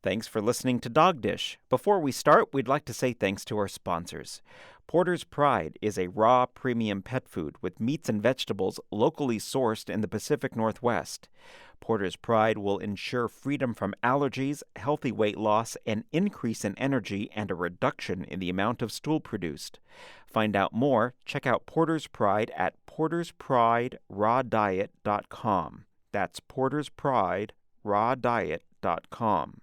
Thanks for listening to Dog Dish. Before we start, we'd like to say thanks to our sponsors. Porter's Pride is a raw, premium pet food with meats and vegetables locally sourced in the Pacific Northwest. Porter's Pride will ensure freedom from allergies, healthy weight loss, an increase in energy, and a reduction in the amount of stool produced. Find out more, check out Porter's Pride at porterspriderawdiet.com. That's porterspriderawdiet.com.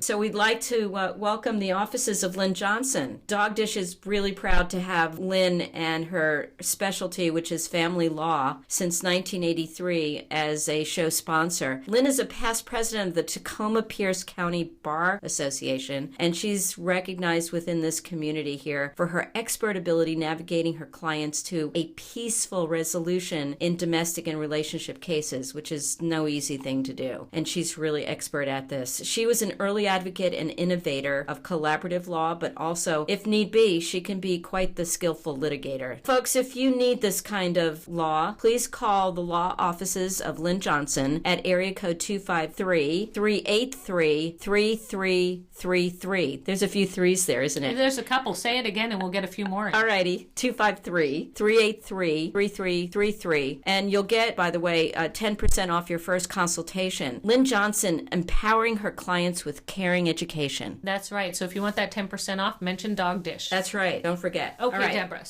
So we'd like to welcome the offices of Lynn Johnson. Dog Dish is really proud to have Lynn and her specialty, which is family law, since 1983 as a show sponsor. Lynn is a past president of the Tacoma-Pierce County Bar Association, and she's recognized within this community here for her expert ability navigating her clients to a peaceful resolution in domestic and relationship cases, which is no easy thing to do. And she's really expert at this. She was an early advocate and innovator of collaborative law, but also, if need be, she can be quite the skillful litigator. Folks, if you need this kind of law, please call the law offices of Lynn Johnson at area code 253-383-3333. There's a few threes there, isn't it? There's a couple. Say it again and we'll get a few more. All righty. 253-383-3333. And you'll get, by the way, 10% off your first consultation. Lynn Johnson, empowering her clients with caring education. That's right. So if you want that 10% off, mention Dog Dish. That's right. Don't forget. Okay, right. Deborah.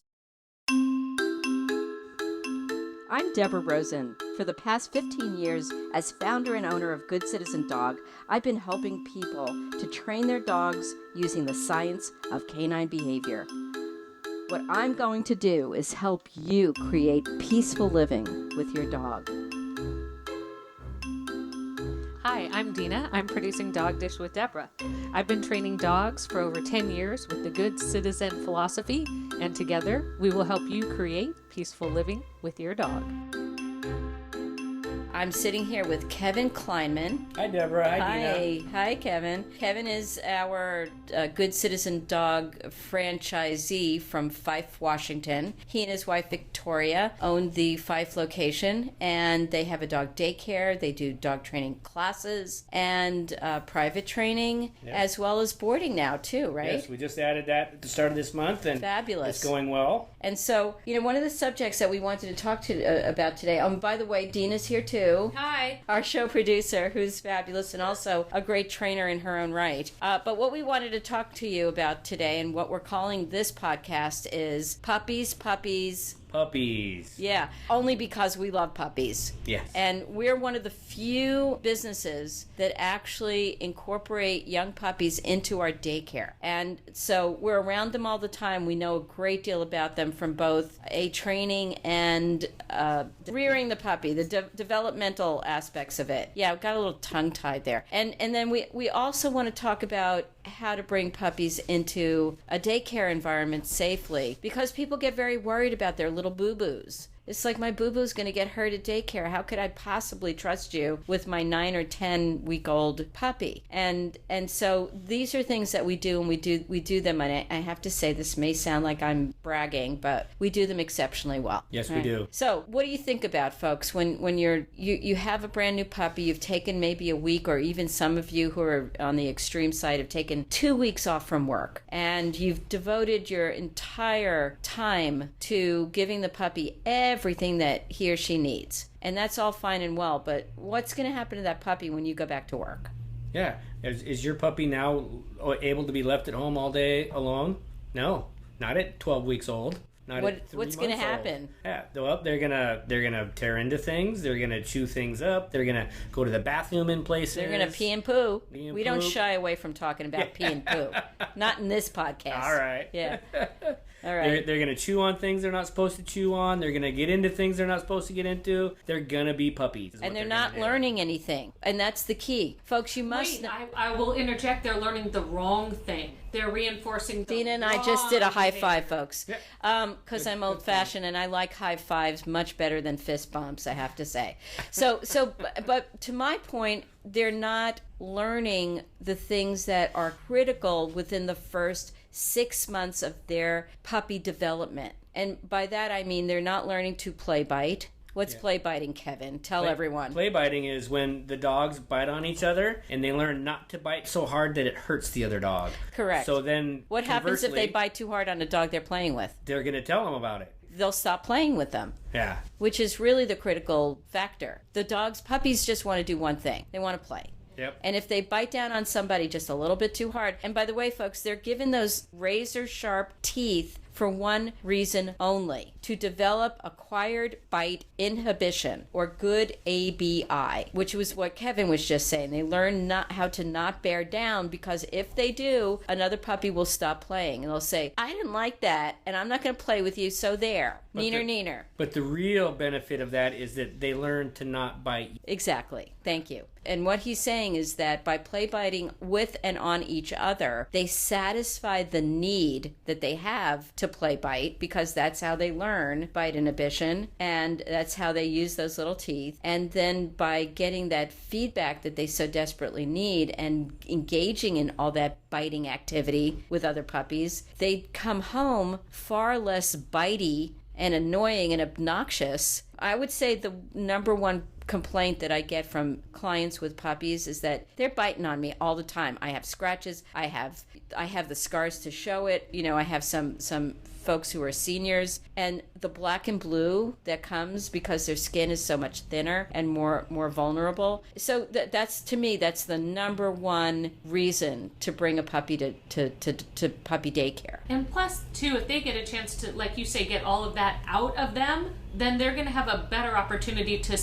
I'm Deborah Rosen. For the past 15 years, as founder and owner of Good Citizen Dog, I've been helping people to train their dogs using the science of canine behavior. What I'm going to do is help you create peaceful living with your dog. Hi, I'm Dina. I'm producing Dog Dish with Deborah. I've been training dogs for over 10 years with the Good Citizen philosophy, and together we will help you create peaceful living with your dog. I'm sitting here with Kevin Kleinman. Hi, Deborah. Hi, Dina. Hi, Kevin. Kevin is our Good Citizen Dog franchisee from Fife, Washington. He and his wife, Victoria, own the Fife location, and they have a dog daycare. They do dog training classes and private training, as well as boarding now, too, right? Yes, we just added that at the start of this month, and fabulous. It's going well. And so, one of the subjects that we wanted to talk about today, by the way, Dina's here, too. Hi. Our show producer, who's fabulous and also a great trainer in her own right. But what we wanted to talk to you about today, and what we're calling this podcast, is puppies. Yeah, only because we love puppies. Yes. And we're one of the few businesses that actually incorporate young puppies into our daycare. And so we're around them all the time. We know a great deal about them from both a training and rearing the puppy, the developmental aspects of it. Yeah, I've got a little tongue-tied there. And then we also want to talk about how to bring puppies into a daycare environment safely, because people get very worried about their little boo-boos. It's like, my boo-boo's going to get hurt at daycare. How could I possibly trust you with my 9 or 10 week old puppy? And so these are things that we do, and we do them. And I have to say, this may sound like I'm bragging, but we do them exceptionally well. Yes, we do. So what do you think about, folks, when you have a brand new puppy, you've taken maybe a week, or even some of you who are on the extreme side have taken 2 weeks off from work, and you've devoted your entire time to giving the puppy everything that he or she needs. And that's all fine and well, but what's going to happen to that puppy when you go back to work? Yeah. Is your puppy now able to be left at home all day alone? No, not at 12 weeks old. What's going to happen? Yeah, well, they're gonna tear into things. They're gonna chew things up. They're gonna go to the bathroom in places. They're gonna pee and poo. We don't shy away from talking about pee and poo. Not in this podcast. All right. Yeah. All right. They're gonna chew on things they're not supposed to chew on. They're gonna get into things they're not supposed to get into. They're gonna be puppies. And they're not learning anything. And that's the key. Folks, you must... Wait, I will interject. They're learning the wrong thing. They're reinforcing the Dina and I just did a high five, folks. Yeah. Because I'm old-fashioned and I like high fives much better than fist bumps, I have to say. But to my point, they're not learning the things that are critical within the first 6 months of their puppy development. And by that I mean they're not learning to play bite. What's play biting, Kevin? Tell everyone. Play biting is when the dogs bite on each other and they learn not to bite so hard that it hurts the other dog. Correct. So then, what happens if they bite too hard on a dog they're playing with? They're going to tell them about it. They'll stop playing with them. Yeah. Which is really the critical factor. Puppies just want to do one thing. They want to play. Yep. And if they bite down on somebody just a little bit too hard, and by the way, folks, they're given those razor sharp teeth for one reason only: to develop acquired bite inhibition, or good ABI, which was what Kevin was just saying. They learn how to not bear down, because if they do, another puppy will stop playing and they'll say, I didn't like that and I'm not going to play with you, so there. Neener. But the real benefit of that is that they learn to not bite. Exactly. Thank you. And what he's saying is that by play biting with and on each other, they satisfy the need that they have to play bite, because that's how they learn bite inhibition, and that's how they use those little teeth. And then by getting that feedback that they so desperately need and engaging in all that biting activity with other puppies, they come home far less bitey and annoying and obnoxious. I would say the number one complaint that I get from clients with puppies is that they're biting on me all the time. I have scratches. I have the scars to show it. I have some folks who are seniors, and the black and blue that comes because their skin is so much thinner and more vulnerable. So that's, to me, that's the number one reason to bring a puppy to puppy daycare. And plus, too, if they get a chance to, like you say, get all of that out of them, then they're going to have a better opportunity to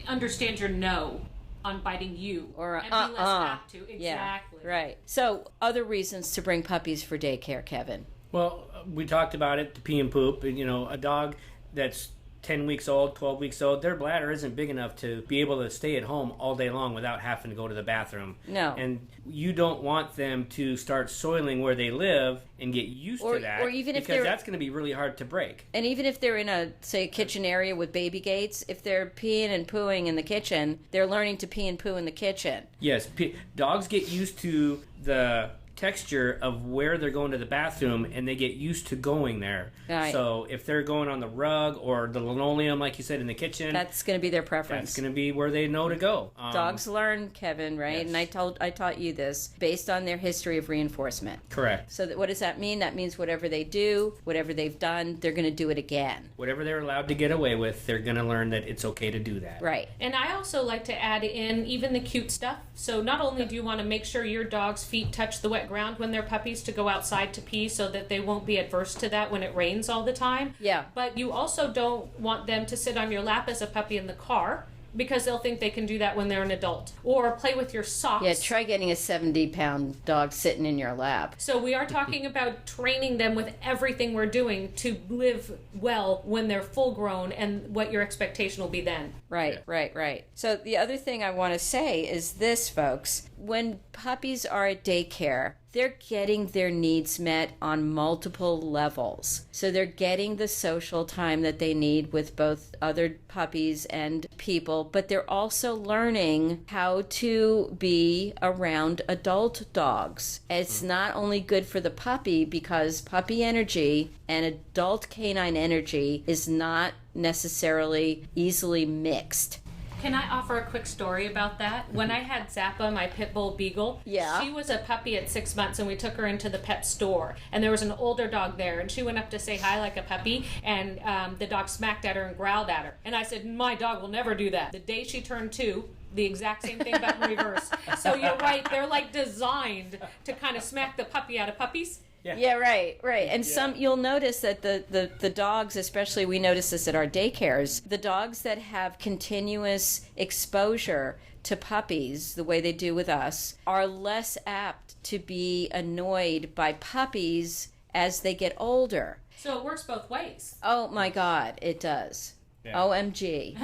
understand your no on biting you, or and be less apt to. Exactly. Yeah, right. So other reasons to bring puppies for daycare, Kevin. Well, we talked about it, the pee and poop. A dog that's 10 weeks old, 12 weeks old, their bladder isn't big enough to be able to stay at home all day long without having to go to the bathroom. No. And you don't want them to start soiling where they live and get used to that, or even if because that's going to be really hard to break. And even if they're in a kitchen area with baby gates, if they're peeing and pooing in the kitchen, they're learning to pee and poo in the kitchen. Yes, dogs get used to the texture of where they're going to the bathroom, and they get used to going there. Right. So if they're going on the rug or the linoleum, like you said, in the kitchen, that's going to be their preference. That's going to be where they know to go. Dogs learn, Kevin, right? Yes. And I taught you this based on their history of reinforcement. Correct. So what does that mean? That means whatever they do, whatever they've done, they're going to do it again. Whatever they're allowed to get away with, they're going to learn that it's okay to do that. Right. And I also like to add in even the cute stuff. So not only do you want to make sure your dog's feet touch the wet ground when they're puppies to go outside to pee, so that they won't be adverse to that when it rains all the time. Yeah. But you also don't want them to sit on your lap as a puppy in the car, because they'll think they can do that when they're an adult. Or play with your socks. Yeah, try getting a 70-pound dog sitting in your lap. So we are talking about training them with everything we're doing to live well when they're full grown, and what your expectation will be then. Right, right. So the other thing I want to say is this, folks. When puppies are at daycare, they're getting their needs met on multiple levels. So they're getting the social time that they need with both other puppies and people, but they're also learning how to be around adult dogs. It's not only good for the puppy, because puppy energy and adult canine energy is not necessarily easily mixed. Can I offer a quick story about that? When I had Zappa, my pit bull beagle, yeah, she was a puppy at 6 months, and we took her into the pet store, and there was an older dog there, and she went up to say hi like a puppy, and the dog smacked at her and growled at her. And I said, my dog will never do that. The day she turned 2, the exact same thing, but in reverse. So you're right, they're like designed to kind of smack the puppy out of puppies. Yeah, right. And some, you'll notice that the dogs, especially we notice this at our daycares, the dogs that have continuous exposure to puppies, the way they do with us, are less apt to be annoyed by puppies as they get older. So it works both ways. Oh my God, it does. Yeah. OMG.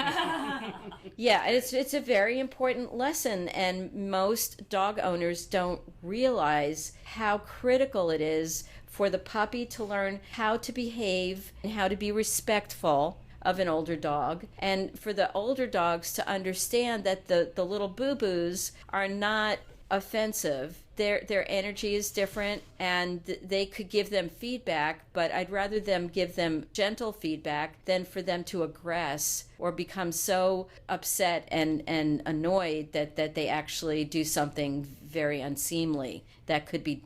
Yeah, it's a very important lesson, and most dog owners don't realize how critical it is for the puppy to learn how to behave and how to be respectful of an older dog, and for the older dogs to understand that the little boo-boos are not offensive. Their energy is different, and they could give them feedback, but I'd rather them give them gentle feedback than for them to aggress or become so upset and annoyed that they actually do something very unseemly that could be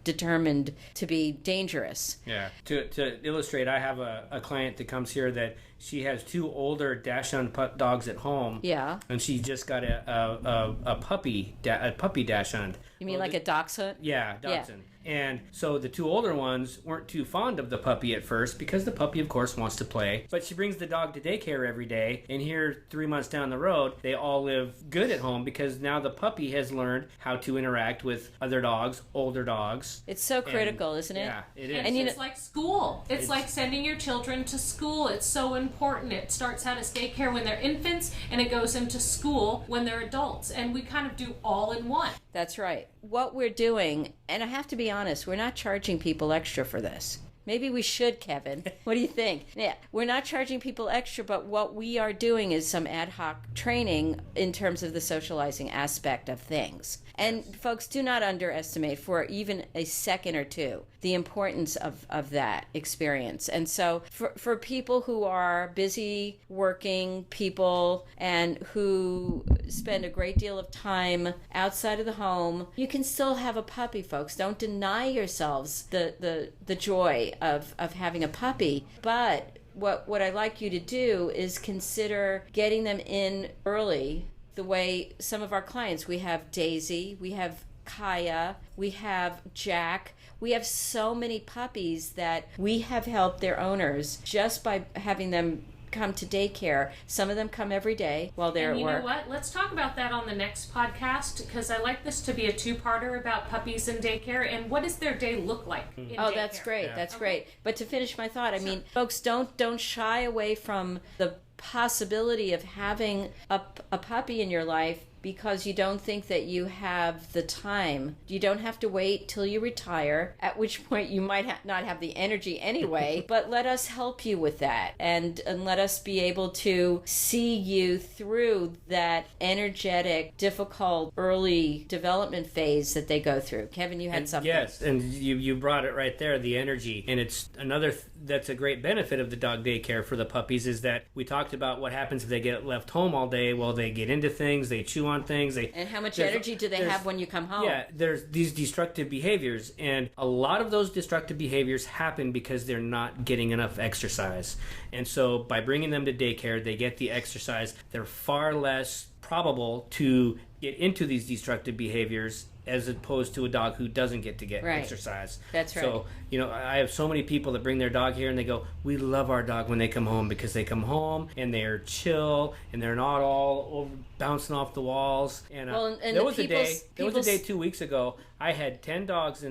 determined to be dangerous. Yeah. To illustrate, I have a client that comes here that she has 2 older Dachshund dogs at home. Yeah. And she just got a puppy Dachshund. You mean like a dachshund? Yeah, Dachshund. And so the 2 older ones weren't too fond of the puppy at first because the puppy, of course, wants to play. But she brings the dog to daycare every day. And here, 3 months down the road, they all live good at home because now the puppy has learned how to interact with other dogs, older dogs. It's so critical, isn't it? Yeah, it is. And it's like school. It's like sending your children to school. It's so important. It starts out as daycare when they're infants, and it goes into school when they're adults. And we kind of do all in one. That's right. What we're doing, and I have to be honest, we're not charging people extra for this. Maybe we should, Kevin. What do you think? Yeah, we're not charging people extra, but what we are doing is some ad hoc training in terms of the socializing aspect of things. And folks, do not underestimate for even a second or two the importance of that experience. And so for people who are busy working people and who spend a great deal of time outside of the home, you can still have a puppy, folks. Don't deny yourselves the joy of having a puppy. But what I'd like you to do is consider getting them in early, the way some of our clients, we have Daisy, we have Kaya, we have Jack. We have so many puppies that we have helped their owners just by having them come to daycare. Some of them come every day while they're at work. And you know what? Let's talk about that on the next podcast, because I like this to be a 2-parter about puppies in daycare and what does their day look like in Oh, daycare. that's great. Yeah. That's great. But to finish my thought, I mean, folks, don't shy away from the possibility of having a puppy in your life because you don't think that you have the time. You don't have to wait till you retire, at which point you might not have the energy anyway, but let us help you with that and let us be able to see you through that energetic, difficult, early development phase that they go through. Kevin, you had something. Yes, and you brought it right there, the energy. And it's another that's a great benefit of the dog daycare for the puppies is that we talked about what happens if they get left home all day. Well, they get into things, they chew on things. And how much energy do they have when you come home? Yeah, there's these destructive behaviors, and a lot of those destructive behaviors happen because they're not getting enough exercise. And so by bringing them to daycare, they get the exercise. They're far less probable to get into these destructive behaviors as opposed to a dog who doesn't get to exercise. That's right. So, I have so many people that bring their dog here and they go, we love our dog when they come home because they come home and they're chill and they're not all over bouncing off the walls. And, there was a day 2 weeks ago, I had 10 dogs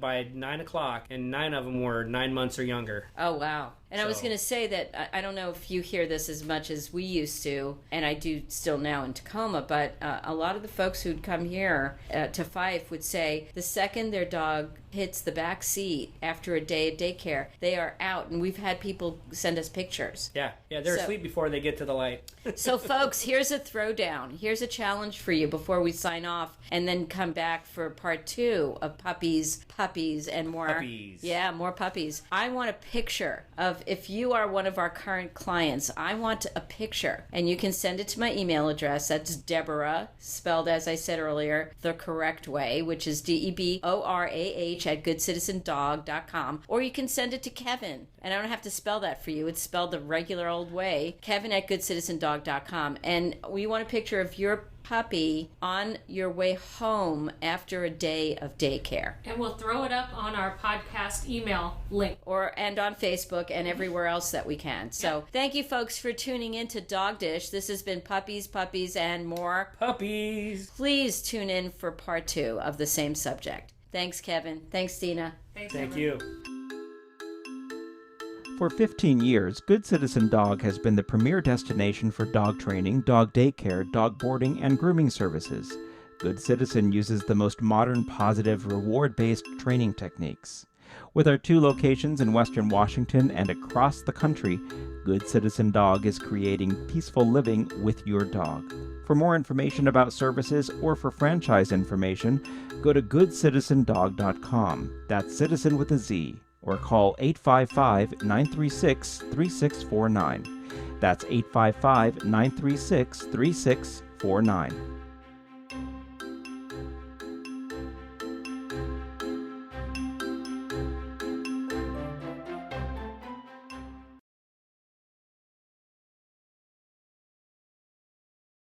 by 9 o'clock and 9 of them were 9 months or younger. Oh, wow. And I was going to say that I don't know if you hear this as much as we used to, and I do still now in Tacoma, but a lot of the folks who'd come here to Fife would say the second their dog hits the back seat after a day of daycare, they are out, and we've had people send us pictures. Yeah, they're asleep before they get to the light. So, folks, here's a throwdown. Here's a challenge for you before we sign off and then come back for part 2 of puppies, and more. Puppies. Yeah, more puppies. I want a picture of, if you are one of our current clients, I want a picture. And you can send it to my email address. That's Deborah, spelled as I said earlier, the correct way, which is DEBORAH at goodcitizendog.com. Or you can send it to Kevin. And I don't have to spell that for you. It's spelled the regular old way. Kevin at goodcitizendog.com. And we want a picture of your puppy on your way home after a day of daycare. And we'll throw it up on our podcast email link. And on Facebook and everywhere else that we can. So thank you, folks, for tuning in to Dog Dish. This has been Puppies, and more. Puppies! Please tune in for part 2 of the same subject. Thanks, Kevin. Thanks, Dina. Thank you. For 15 years, Good Citizen Dog has been the premier destination for dog training, dog daycare, dog boarding, and grooming services. Good Citizen uses the most modern, positive, reward-based training techniques. With our 2 locations in Western Washington and across the country, Good Citizen Dog is creating peaceful living with your dog. For more information about services or for franchise information, go to goodcitizendog.com. That's citizen with a Z. Or call 855-936-3649. That's 855-936-3649.